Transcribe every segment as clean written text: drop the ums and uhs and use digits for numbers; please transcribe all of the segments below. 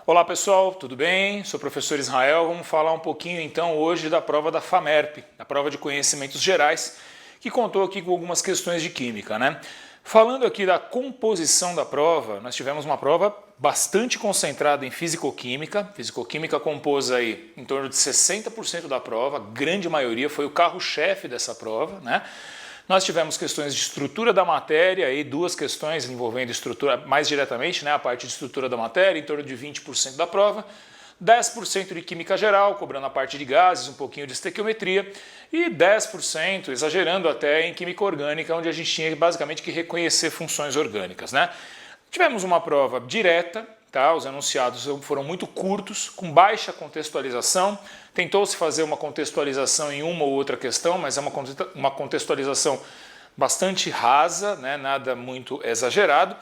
Olá pessoal, tudo bem? Sou o professor Israel. Vamos falar um pouquinho então hoje da prova da FAMERP, a prova de conhecimentos gerais, que contou aqui com algumas questões de química, né? Falando aqui da composição da prova, nós tivemos uma prova bastante concentrada em fisicoquímica. Fisicoquímica compôs aí em torno de 60% da prova, a grande maioria foi o carro-chefe dessa prova, né? Nós tivemos questões de estrutura da matéria e duas questões envolvendo estrutura, mais diretamente, né, a parte de estrutura da matéria, em torno de 20% da prova, 10% de química geral, cobrando a parte de gases, um pouquinho de estequiometria, e 10%, exagerando até, em química orgânica, onde a gente tinha basicamente que reconhecer funções orgânicas, né? Tivemos uma prova direta, tá? Os enunciados foram muito curtos, com baixa contextualização. Tentou-se fazer uma contextualização em uma ou outra questão, mas é uma contextualização bastante rasa, né? Nada muito exagerado.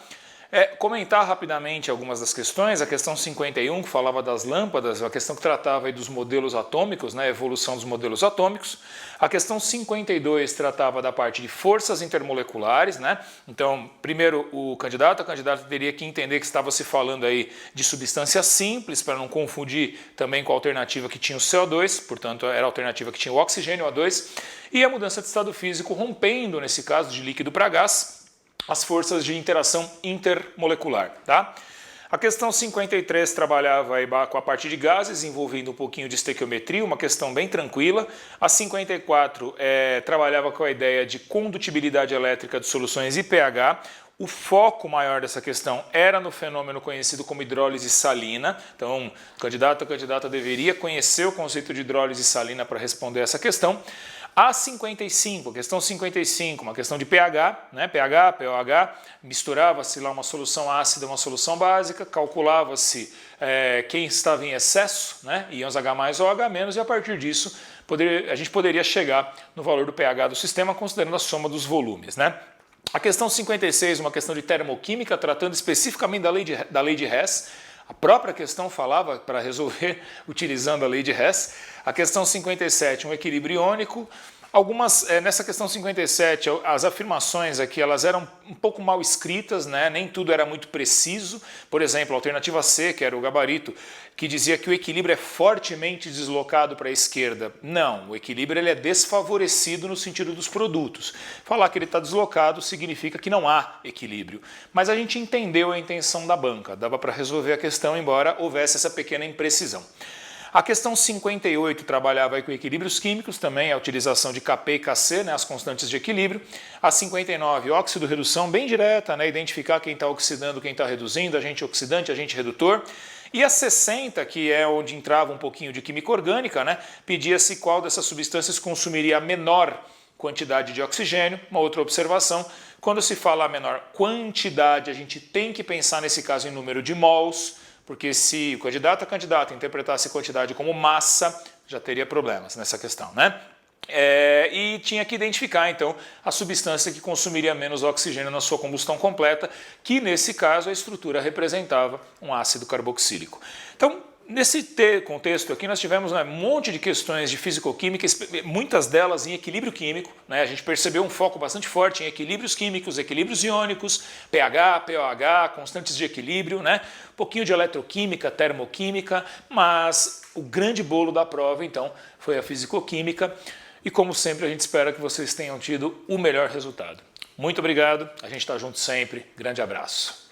Comentar rapidamente algumas das questões. A questão 51, que falava das lâmpadas, a questão que tratava aí dos modelos atômicos, né, a evolução dos modelos atômicos. A questão 52 tratava da parte de forças intermoleculares, né? Então, primeiro a candidata teria que entender que estava se falando aí de substância simples, para não confundir também com a alternativa que tinha o CO2, portanto era a alternativa que tinha o oxigênio, o O2, e a mudança de estado físico rompendo, nesse caso, de líquido para gás, as forças de interação intermolecular, tá? A questão 53 trabalhava aí com a parte de gases, envolvendo um pouquinho de estequiometria, uma questão bem tranquila. A 54 trabalhava com a ideia de condutibilidade elétrica de soluções e pH. O foco maior dessa questão era no fenômeno conhecido como hidrólise salina. Então, o candidato ou candidata deveria conhecer o conceito de hidrólise salina para responder essa questão. A 55, a questão 55, uma questão de pH, né? pH, pOH, misturava-se lá uma solução ácida, uma solução básica, calculava-se quem estava em excesso, né? íons H+, ou H-, e a partir disso a gente poderia chegar no valor do pH do sistema, considerando a soma dos volumes, né? A questão 56, uma questão de termoquímica, tratando especificamente da lei de Hess. A própria questão falava para resolver utilizando a lei de Hess. A questão 57, um equilíbrio iônico. Nessa questão 57, as afirmações aqui elas eram um pouco mal escritas, né? Nem tudo era muito preciso. Por exemplo, a alternativa C, que era o gabarito, que dizia que o equilíbrio é fortemente deslocado para a esquerda. Não, o equilíbrio ele é desfavorecido no sentido dos produtos. Falar que ele está deslocado significa que não há equilíbrio. Mas a gente entendeu a intenção da banca, dava para resolver a questão, embora houvesse essa pequena imprecisão. A questão 58 trabalhava aí com equilíbrios químicos, também a utilização de Kp e Kc, né, as constantes de equilíbrio. A 59, óxido-redução, bem direta, né, identificar quem está oxidando, quem está reduzindo, agente oxidante, agente redutor. E a 60, que é onde entrava um pouquinho de química orgânica, né, pedia-se qual dessas substâncias consumiria a menor quantidade de oxigênio. Uma outra observação, quando se fala a menor quantidade, a gente tem que pensar nesse caso em número de mols, porque se o candidato ou candidata interpretasse quantidade como massa, já teria problemas nessa questão, né? E tinha que identificar, então, a substância que consumiria menos oxigênio na sua combustão completa, que nesse caso a estrutura representava um ácido carboxílico. Então, nesse contexto aqui nós tivemos um monte de questões de fisicoquímica, muitas delas em equilíbrio químico, né? A gente percebeu um foco bastante forte em equilíbrios químicos, equilíbrios iônicos, pH, pOH, constantes de equilíbrio, né? Um pouquinho de eletroquímica, termoquímica, mas o grande bolo da prova então foi a fisicoquímica e como sempre a gente espera que vocês tenham tido o melhor resultado. Muito obrigado, a gente está junto sempre, grande abraço.